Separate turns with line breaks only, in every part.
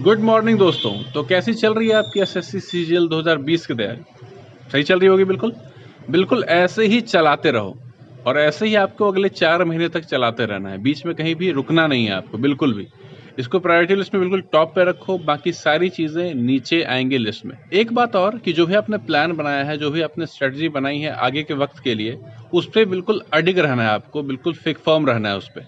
Good morning दोस्तों। तो कैसी चल रही है आपकी एसएससी सीजीएल 2020 की तैयारी? सही चल रही होगी। बिल्कुल बिल्कुल ऐसे ही चलाते रहो और ऐसे ही आपको अगले 4 महीने तक चलाते रहना है। बीच में कहीं भी रुकना नहीं है आपको, बिल्कुल भी। इसको प्रायोरिटी लिस्ट में बिल्कुल टॉप पे रखो, बाकी सारी चीज़ें नीचे आएंगे लिस्ट में। एक बात और कि जो भी आपने प्लान बनाया है, जो भी आपने स्ट्रेटजी बनाई है आगे के वक्त के लिए, उस पर बिल्कुल अडिग रहना है आपको, बिल्कुल फिक फर्म रहना है उस पर।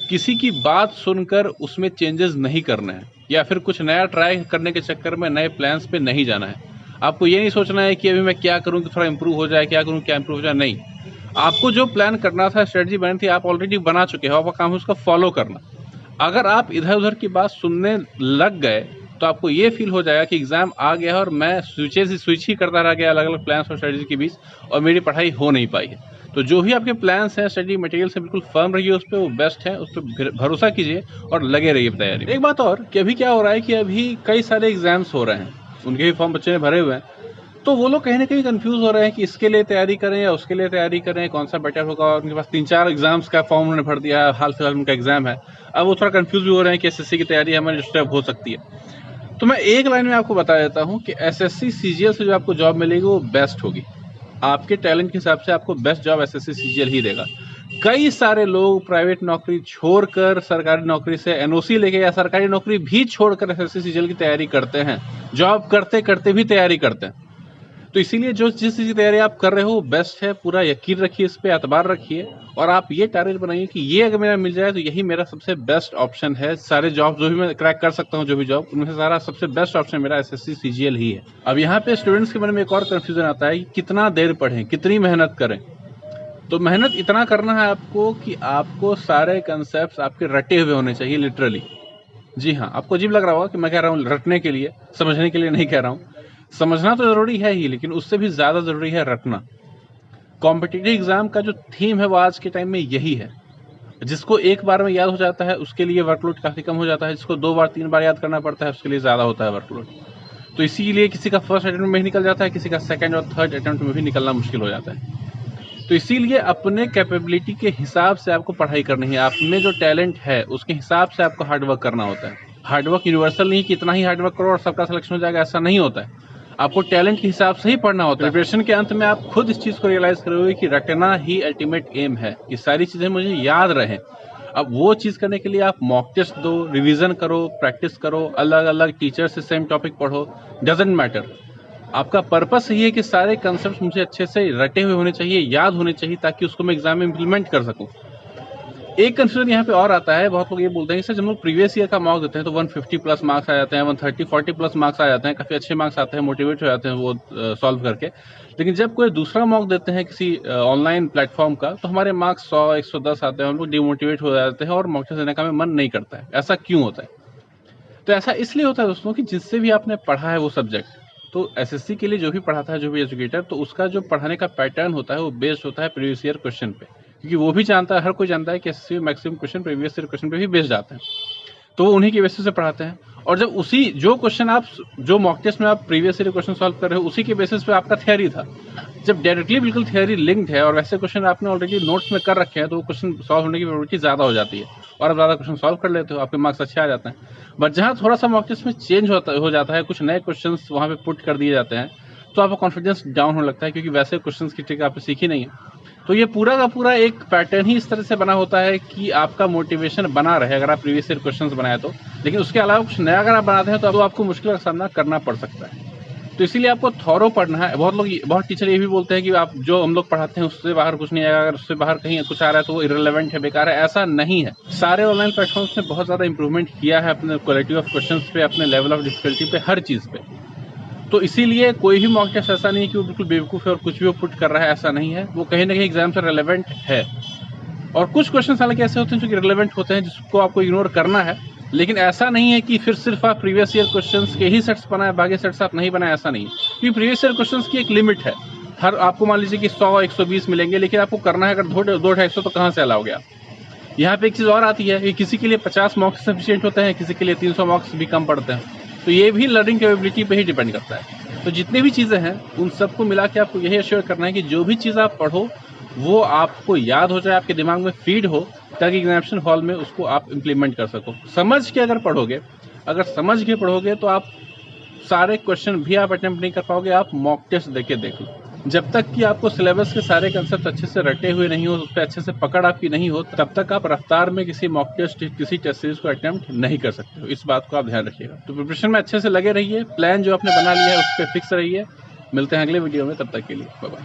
किसी की बात सुनकर उसमें चेंजेस नहीं करने हैं या फिर कुछ नया ट्राई करने के चक्कर में नए प्लान्स पे नहीं जाना है। आपको ये नहीं सोचना है कि अभी मैं क्या करूं कि थोड़ा इंप्रूव हो जाए, क्या करूं क्या इंप्रूव हो जाए। नहीं, आपको जो प्लान करना था, स्ट्रेटजी बनी थी, आप ऑलरेडी बना चुके हो। आपका काम है उसका फॉलो करना। अगर आप इधर उधर की बात सुनने लग गए तो आपको ये फील हो जाएगा कि एग्जाम आ गया और मैं स्विच ही करता रह गया अलग अलग प्लान्स और स्ट्रेटजी के बीच, और मेरी पढ़ाई हो नहीं पाई है। तो जो भी आपके प्लान्स हैं, स्टडी मटेरियल से बिल्कुल फर्म रहिए उस पर, वो बेस्ट है, उस पर भरोसा कीजिए और लगे रहिए तैयारी में। एक बात और कि अभी क्या हो रहा है कि अभी कई सारे एग्जाम्स हो रहे हैं, उनके भी फॉर्म बच्चे ने भरे हुए हैं। तो वो लोग कहीं ना कहीं कंफ्यूज हो रहे हैं कि इसके लिए तैयारी करें या उसके लिए तैयारी करें, कौन सा बेटर होगा। और उनके पास 3-4 एग्जाम्स का फॉर्म उन्होंने भर दिया है, हाल फिलहाल उनका एग्जाम है। अब वो थोड़ा कंफ्यूज भी हो रहे हैं कि एसएससी की तैयारी हमारी डिस्टर्ब हो सकती है। तो मैं एक लाइन में आपको बता देता हूँ कि एसएससी सीजीएल से जो आपको जॉब मिलेगी वो बेस्ट होगी। आपके टैलेंट के हिसाब से आपको बेस्ट जॉब एसएससी सीजीएल ही देगा। कई सारे लोग प्राइवेट नौकरी छोड़कर सरकारी नौकरी से एनओसी लेके या सरकारी नौकरी भी छोड़कर एसएससी सीजीएल की तैयारी करते हैं, जॉब करते करते भी तैयारी करते हैं। तो इसीलिए जो जिस चीज़ की तैयारी आप कर रहे हो वो बेस्ट है। पूरा यकीन रखिए, इस पर एतबार रखिए और आप ये टारगेट बनाइए कि ये अगर मेरा मिल जाए तो यही मेरा सबसे बेस्ट ऑप्शन है। सारे जॉब जो भी मैं क्रैक कर सकता हूँ, जो भी जॉब, उनमें से सारा सबसे बेस्ट ऑप्शन मेरा एसएससी सीजीएल ही है। अब यहाँ पे स्टूडेंट्स के मन में एक और कंफ्यूजन आता है कि कितना देर पढ़ें, कितनी मेहनत करें। तो मेहनत इतना करना है आपको कि आपको सारे कंसेप्ट आपके रटे हुए होने चाहिए, लिटरली। जी हाँ, आपको अजीब लग रहा होगा कि मैं कह रहा हूँ रटने के लिए, समझने के लिए नहीं कह रहा हूँ। समझना तो जरूरी है ही, लेकिन उससे भी ज्यादा जरूरी है रटना। कॉम्पिटिटिव एग्जाम का जो थीम है वो आज के टाइम में यही है। जिसको एक बार में याद हो जाता है उसके लिए वर्कलोड काफी कम हो जाता है, जिसको 2 बार 3 बार याद करना पड़ता है उसके लिए ज्यादा होता है वर्कलोड। तो इसीलिए किसी का फर्स्ट अटेम्प्ट में ही निकल जाता है, किसी का सेकंड और थर्ड अटेम्प्ट में भी निकलना मुश्किल हो जाता है। तो इसीलिए अपने कैपेबिलिटी के हिसाब से आपको पढ़ाई करनी है। आप में जो टैलेंट है उसके हिसाब से आपको हार्डवर्क करना होता है। हार्डवर्क यूनिवर्सल नहीं कि इतना ही हार्डवर्क करो और सबका सिलेक्शन हो जाएगा, ऐसा नहीं होता है। आपको टैलेंट के हिसाब से ही पढ़ना होता है। प्रिपरेशन के अंत में आप खुद इस चीज़ को रियलाइज करोगे कि रटना ही अल्टीमेट एम है, कि सारी चीज़ें मुझे याद रहें। अब वो चीज़ करने के लिए आप मॉक टेस्ट दो, रिवीजन करो, प्रैक्टिस करो, अलग अलग टीचर से सेम टॉपिक पढ़ो, डजेंट मैटर। आपका पर्पस ये है कि सारे कंसेप्ट मुझे अच्छे से रटे हुए होने चाहिए, याद होने चाहिए, ताकि उसको मैं एग्जाम में इंप्लीमेंट कर सकूं। एक कंफ्यूजन यहाँ पे और आता है, बहुत लोग ये बोलते हैं कि सर जब हम लोग प्रीवियस ईयर का मॉक देते हैं तो 150 प्लस मार्क्स आ जाते हैं, 130-40 प्लस मार्क्स आ जाते हैं, काफ़ी अच्छे मार्क्स आते हैं, मोटिवेट हो जाते हैं वो सॉल्व करके। लेकिन जब कोई दूसरा मॉक देते हैं किसी ऑनलाइन प्लेटफॉर्म का, तो हमारे मार्क्स 100-110 आते हैं, हम लोग डिमोटिवेट हो जाते हैं और मॉक टेस्ट देने का हमें मन नहीं करता है। ऐसा क्यों होता है? तो ऐसा इसलिए होता है दोस्तों कि जिससे भी आपने पढ़ा है वो सब्जेक्ट, तो एसएससी के लिए जो भी पढ़ाता है, जो भी एजुकेटर, तो उसका जो पढ़ाने का पैटर्न होता है वो बेस्ड होता है प्रीवियस ईयर क्वेश्चन पे। क्योंकि वो भी जानता है, हर कोई जानता है कि एसएससी में maximum question previous year question पे भी बेस्ड आते हैं। तो वो उन्हीं के बेसिस से पढ़ाते हैं। और जब उसी जो क्वेश्चन आप जो मॉक टेस्ट में आप प्रीवियस ईयर क्वेश्चन सॉल्व कर रहे हो, उसी के बेसिस पे आपका थियरी था। जब डायरेक्टली बिल्कुल थियरी लिंक्ड है और वैसे क्वेश्चन आपने ऑलरेडी नोट्स में कर रखे हैं, तो वो क्वेश्चन सॉल्व होने की प्रोबेबिलिटी ज़्यादा हो जाती है और आप ज़्यादा क्वेश्चन सॉल्व कर लेते हो, आपके मार्क्स अच्छे आ जाते हैं। बट जहाँ थोड़ा सा मॉक टेस्ट में चेंज हो जाता है, कुछ नए क्वेश्चन वहाँ पे पुट कर दिए जाते हैं, तो आपका कॉन्फिडेंस डाउन होने लगता है, क्योंकि वैसे क्वेश्चन की ट्रिक आपने सीखी नहीं है। तो ये पूरा का पूरा एक पैटर्न ही इस तरह से बना होता है कि आपका मोटिवेशन बना रहे अगर आप प्रीवियस ईयर क्वेश्चंस बनाए तो। लेकिन उसके अलावा कुछ नया अगर आप बनाते हैं तो आपको मुश्किल का सामना करना पड़ सकता है। तो इसीलिए आपको थॉरो पढ़ना है। बहुत टीचर ये भी बोलते हैं कि आप जो हम लोग पढ़ाते हैं उससे बाहर कुछ नहीं आएगा, अगर उससे बाहर कहीं कुछ आ रहा है तो वो इररिलेवेंट है, बेकार है। ऐसा नहीं है। सारे ऑनलाइन प्लेटफॉर्म्स ने बहुत ज़्यादा इंप्रूवमेंट किया है अपने क्वालिटी ऑफ क्वेश्चन पे, अपने लेवल ऑफ डिफिकल्टी पे, हर चीज़ पे। तो इसीलिए कोई भी मॉक टेस्ट ऐसा नहीं है कि वो बिल्कुल बेवकूफ़ है और कुछ भी वो पुट कर रहा है, ऐसा नहीं है। वो कहीं ना कहीं एग्जाम से रेलेवेंट है। और कुछ क्वेश्चन हालांकि ऐसे होते हैं जो कि रिलेवेंट होते हैं, जिसको आपको इग्नोर करना है। लेकिन ऐसा नहीं है कि फिर सिर्फ आप प्रीवियस ईयर क्वेश्चंस के ही सेट्स बनाए, बाकी सेट्स आप नहीं बनाए, ऐसा नहीं है। क्योंकि प्रीवियस ईयर क्वेश्चंस की एक लिमिट है। हर आपको मान लीजिए कि 100-120 मिलेंगे, लेकिन आपको करना है अगर 200-250 तो कहाँ से अलाओगे आप? यहाँ पे एक चीज़ और आती है कि किसी के लिए 50 मार्क्स सफिशिएंट होते हैं, किसी के लिए 300 मार्क्स भी कम पड़ते हैं। तो ये भी लर्निंग कैपेबिलिटी पे ही डिपेंड करता है। तो जितनी भी चीज़ें हैं उन सबको मिला के आपको यही अश्योर करना है कि जो भी चीज़ आप पढ़ो वो आपको याद हो जाए, आपके दिमाग में फीड हो, ताकि एग्जामिनेशन हॉल में उसको आप इम्प्लीमेंट कर सको। समझ के अगर पढ़ोगे अगर समझ के पढ़ोगे तो आप सारे क्वेश्चन भी आप अटेम्प्ट नहीं कर पाओगे, आप मॉक टेस्ट देके देख लो। जब तक कि आपको सिलेबस के सारे कंसेप्ट अच्छे से रटे हुए नहीं हो, उस पर अच्छे से पकड़ आपकी नहीं हो, तब तक आप रफ्तार में किसी मॉक टेस्ट, किसी टेस्ट सीरीज को अटेम्प्ट नहीं कर सकते हो। इस बात को आप ध्यान रखिएगा। तो प्रिपरेशन में अच्छे से लगे रहिए, प्लान जो आपने बना लिया है उस पर फिक्स रहिए। मिलते हैं अगले वीडियो में, तब तक के लिए बाय बाय।